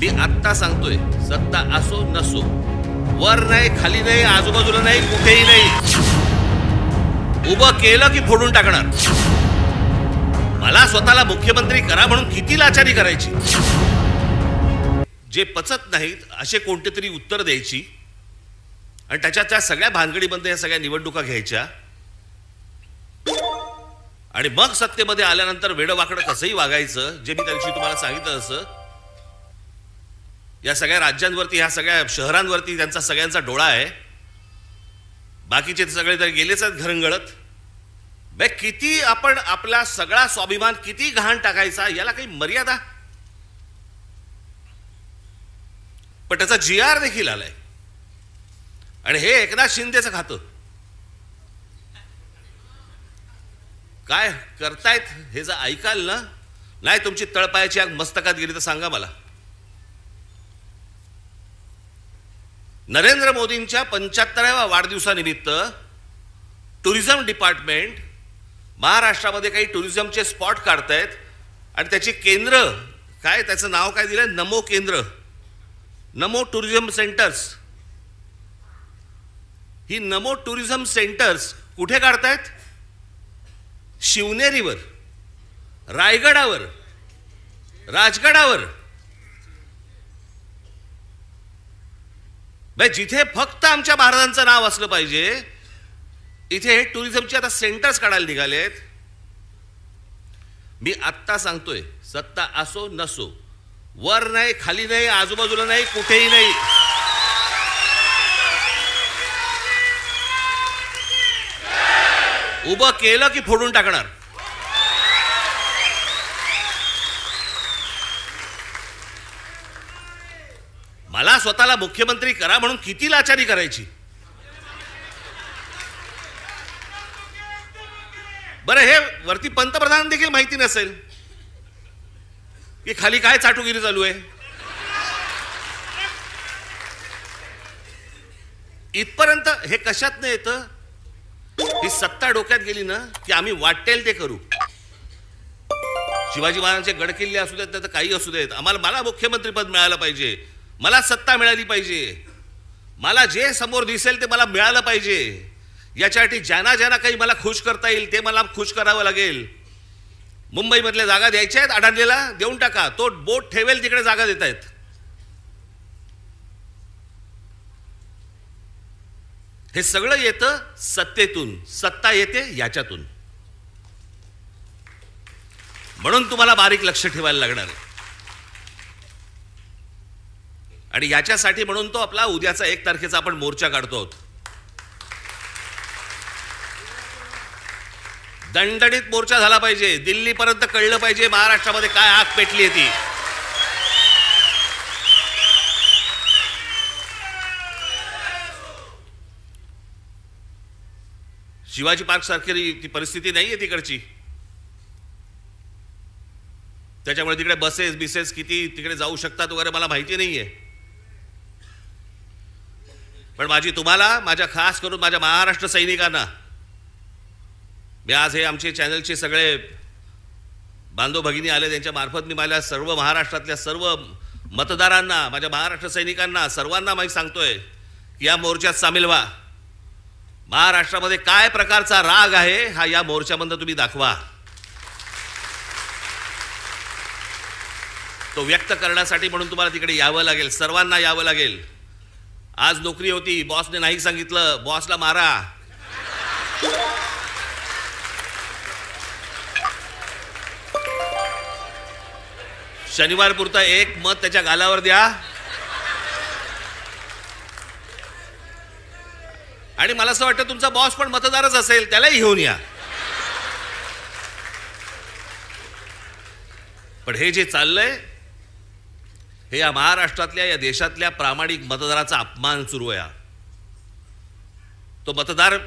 मी आत्ता सांगतोय, सत्ता असो नसो, वर नाही, खाली नाही, आजूबाजूला नाही, कुठेही नाही, उभं केलं की फोडून टाकणार. मला स्वतःला मुख्यमंत्री करा म्हणून किती लाचारी करायची. जे पचत नाहीत असे कोणते तरी उत्तर द्यायची आणि त्याच्या त्या सगळ्या भानगडीमध्ये या सगळ्या निवडणुका घ्यायच्या आणि मग सत्तेमध्ये आल्यानंतर वेडवाकडं कसंही वागायचं. जे मी त्या दिवशी तुम्हाला सांगितलं असं, या सगळ्या राज्यांवरती, ह्या सगळ्या शहरांवरती त्यांचा सगळ्यांचा डोळा आहे. बाकीचे सगळे तर गेलेच आहेत घरंगळत. बे किती आपण आपला सगळा स्वाभिमान किती घाण टाकायचा, याला काही मर्यादा. पण त्याचा GR देखील आलाय आणि हे एकनाथ शिंदेचं खातं. काय करतायत हे जर ऐकाल ना, नाही तुमची तळपायाची आग मस्तकात गेली तर सांगा मला. नरेंद्र मोदींच्या 75व्या वाढदिवसानिमित्त टुरिझम डिपार्टमेंट महाराष्ट्रामध्ये काही टुरिझमचे स्पॉट काढतायत आणि त्याची केंद्र, काय त्याचं नाव काय दिलंय, नमो केंद्र, नमो टुरिझम सेंटर्स. ही नमो टुरिझम सेंटर्स कुठे काढतायत? शिवनेरीवर, रायगडावर, राजगडावर. जिथे फक्त आमच्या महाराजांचं नाव असलं पाहिजे, इथे हे टुरिझमचे आता सेंटर्स काढायला निघालेत. मी आत्ता सांगतोय, सत्ता असो नसो, वर नाही, खाली नाही, आजूबाजूला नाही, कुठेही नाही, उभं केलं की फोडून टाकणार. मला स्वतःला मुख्यमंत्री करा म्हणून किती लाचारी करायची. बरं, हे वरती पंतप्रधान देखील माहिती नसेल की खाली काय चाटुगिरी चालू आहे. इथपर्यंत हे कशात नाही येतं. ही सत्ता डोक्यात गेली ना की आम्ही वाटेल ते करू. शिवाजी महाराजांचे गडकिल्ले असू देत, तर काही असू देत, मला मुख्यमंत्रीपद मिळालं पाहिजे, मला सत्ता मिळाली पाहिजे, मला जे समोर दिसेल ते मला मिळालं पाहिजे. याच्यासाठी ज्यांना ज्यांना काही मला खुश करता येईल ते मला खुश करावं लागेल. मुंबईमधल्या जागा द्यायच्या आहेत, अडाणलेला देऊन टाका, तो बोट ठेवेल तिकडे जागा देत आहेत. हे सगळं येतं सत्तेतून, सत्ता येते याच्यातून. म्हणून तुम्हाला बारीक लक्ष ठेवायला लागणार आहे. आणि याच्यासाठी म्हणून तो आपला उद्याचा 1 तारखेचा आपण मोर्चा काढतो. दणदणीत मोर्चा झाला पाहिजे, दिल्लीपर्यंत कळलं पाहिजे महाराष्ट्रामध्ये काय आग पेटली ती. शिवाजी पार्क सारखी ती परिस्थिती नाहीये तिकडची. त्याच्यामुळे तिकडे बसेस किती तिकडे जाऊ शकतात वगैरे मला माहिती नाहीये. पण तुम्हाला, माझ्या खास करून माझ्या महाराष्ट्र सैनिकांना, मी आज हे आमचे चॅनलचे सगळे बांधव भगिनी आले, त्यांच्या मार्फत मी माझ्या सर्व महाराष्ट्रातल्या सर्व मतदारांना, माझ्या महाराष्ट्र सैनिकांना, सर्वांना मी सांगतोय की या मोर्चात सामील व्हा. महाराष्ट्रामध्ये काय प्रकारचा राग आहे हा या मोर्चामध्ये तुम्ही दाखवा. तो व्यक्त करण्यासाठी म्हणून तुम्हाला तिकडे यावं लागेल, सर्वांना यावं लागेल. आज नोकरी होती, बॉसने नाही सांगितलं, बॉसला मारा. शनिवार पुरता 1 मत त्याच्या गालावर द्या. आणि मला असं वाटतं तुमचा बॉस पण मतदारच असेल, त्यालाही घेऊन या. पण हे जे चाललंय हे या महाराष्ट्रातल्या, या देशातल्या प्रामाणिक मतदाराचा अपमान सुरू आहे. तो मतदार